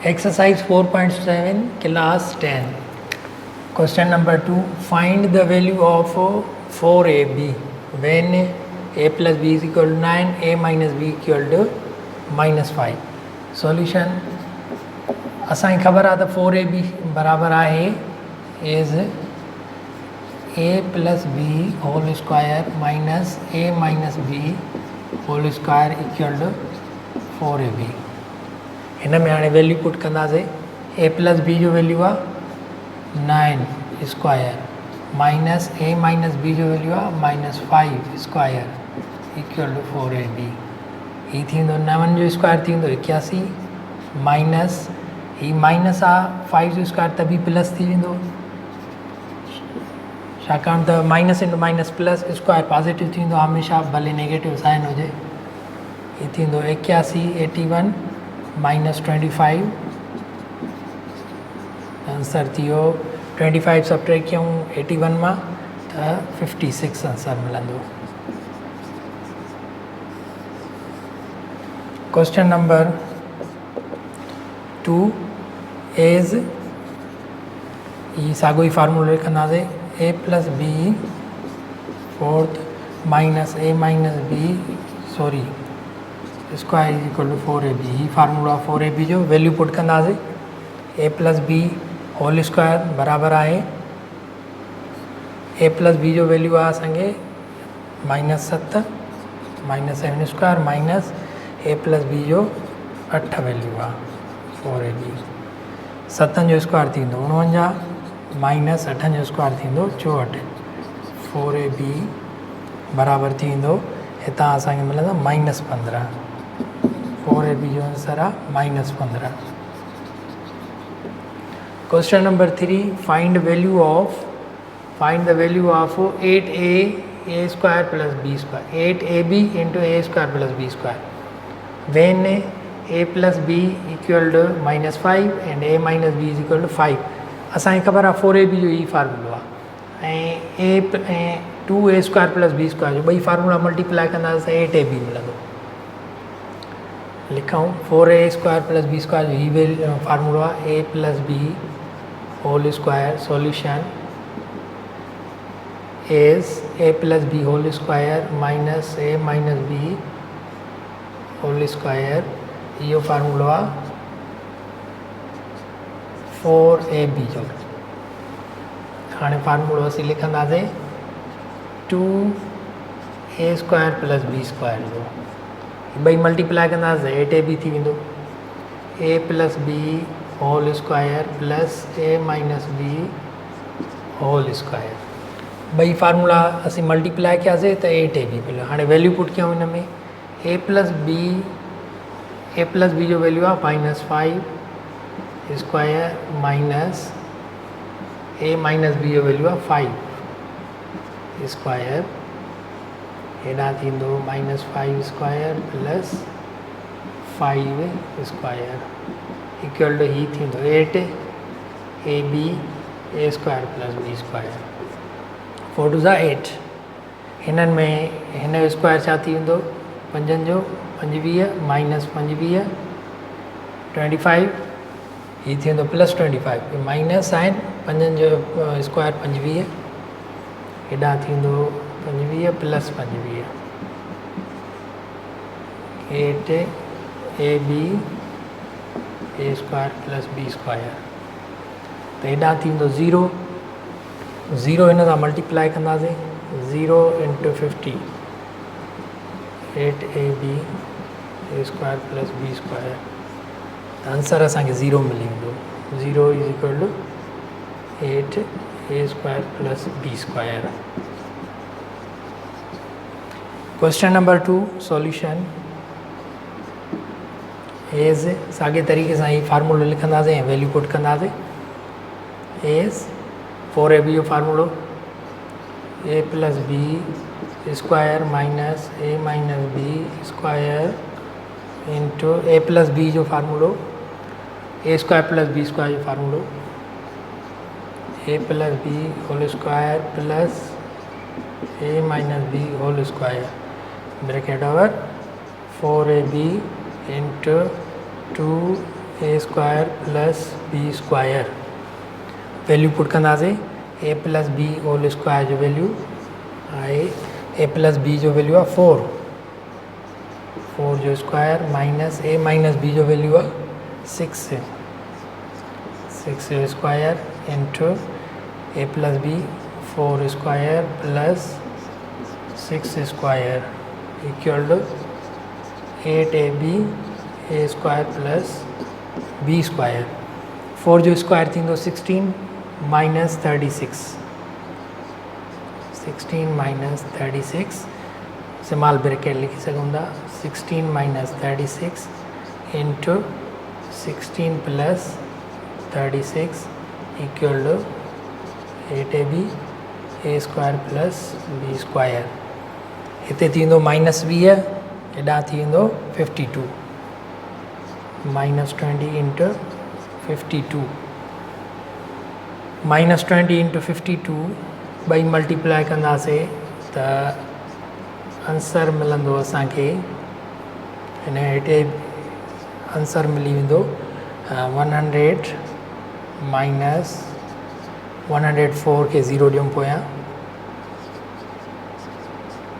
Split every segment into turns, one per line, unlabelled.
Exercise 4.7 class 10. Question number 2. Find the value of 4ab when a plus b is equal to 9, a minus b equal to minus 5. Solution. असांखे ख़बर आहे त 4ab बराबरि आहे is a plus b whole square minus a minus b whole square equal to 4ab. हिन में हाणे value put कंदासीं. ए प्लस बी जो वैल्यू आहे 9 square minus a minus B जो वैल्यू आहे -5 स्क्वायर इक्वल टू 4ab. हीअ थींदो 9 जो स्क्वायर थींदो 81 माइनस हीअ माइनस आहे 5 जो स्क्वायर त बि प्लस थी वेंदो छाकाणि त minus into minus plus square positive थींदो हमेशह भले नेगेटिव साइन हुजे. हीअ थींदो 81 81 माइनस 25 आंसर थी वियो 25 सब्ट्रैक्ट कयूं 81 मां त 56 आंसर मिलंदो. क्वेश्चन नंबर 2 इज़ ये साॻियो ई फार्मूलो लिखंदासीं. A plus b fourth minus a minus b sorry square is equal to 4ab. ही फार्मूलो आहे 4ab जो वैल्यू पुट कंदासीं. ए प्लस बी होल स्क्वायर बराबरि आहे ए प्लस बी जो वैल्यू आहे असांखे -7 -7 square minus a plus B जो 8 वैल्यू आहे 4ab. 7 जो स्क्वायर थींदो 49 माइनस 8 जो स्क्वायर थींदो 64. 4ab बराबरि थींदो हितां असांखे मिलंदो -15. 4ab जो आंसर आहे -15. Question number 3 find the value of 8a square plus b square 8ab into a square plus b square when a plus b equal to -5 and a minus b is equal to 5. असांखे ख़बर आहे 4ab जो ई फार्मूलो आहे ऐं 2a square plus b square जो ॿई formula multiply कंदासीं 8ab मिलंदो. लिखूं 4a square plus b square जो ही फार्मूलो आहे a plus b whole square. Solution is a plus b whole square minus a minus b whole square. इहो फार्मूलो आहे 4ab जो. हाणे फार्मूलो असीं लिखंदासीं 2a square plus b square जो ॿई मल्टीप्लाई कंदासीं 8ab थी वेंदो. a plus b whole square plus a minus b whole square. ॿई फार्मूला असीं मल्टीप्लाई कयासीं त 8ab मिलियो. हाणे वैल्यू पुट कयूं हिन में a प्लस b जो वैल्यू आहे -5 square minus a minus b जो वैल्यू आहे 5 स्क्वायर. हेॾां थींदो -5 square plus 5 square equal to ही थींदो 8ab a square plus b square. 4 two ज़ा 8. हिननि में हिन जो स्क्वायर छा थी वेंदो 5 जो 25 माइनस 25 25 ही थींदो +25 माइनस साइन 5 जो स्क्वायर 25 हेॾां थींदो 25 प्लस 25 8ab a square plus b square. त हेॾां थींदो 0 हिन सां मल्टीप्लाई कंदासीं 0 into 50 8ab a square plus b square. त आंसर असांखे 0 मिली वेंदो. 0 is equal to 8a square plus b square. Question number 2 solution is साॻे तरीक़े सां ही फार्मूलो लिखंदासीं ऐं वैल्यू पुट कंदासीं. इज़ 4ab जो फार्मूलो a plus b square minus a minus b square into a plus b जो फार्मूलो a square plus b square जो फार्मूलो a plus b whole square plus a minus b whole square bracket over 4ab into 2 A square plus B square value put कंदासीं ए plus B whole square जो value आहे ए plus B जो value आहे 4 जो square minus a minus B जो value आहे 6 जो square into A plus B 4 square plus 6 square equal to 8ab A square plus B square 4 जो स्क्वायर थींदो 16 माइनस 36 16 माइनस 36 स्मॉल ब्रैकेट लिखी सघूं था 16 minus 36 into 16 plus 36 equal to 8ab A square plus B square हिते थींदो minus 20 हेॾां थींदो 52 minus 20 into 52 minus 20 into 52 ॿई multiply कंदासीं त आंसर मिलंदो असांखे हिन हेठि आंसर मिली वेंदो 100 माइनस 104 खे 0 ॾियूं पोयां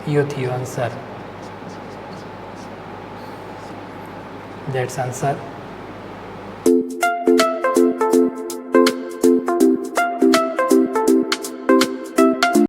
इहो थी वियो आंसर दैट्स आंसर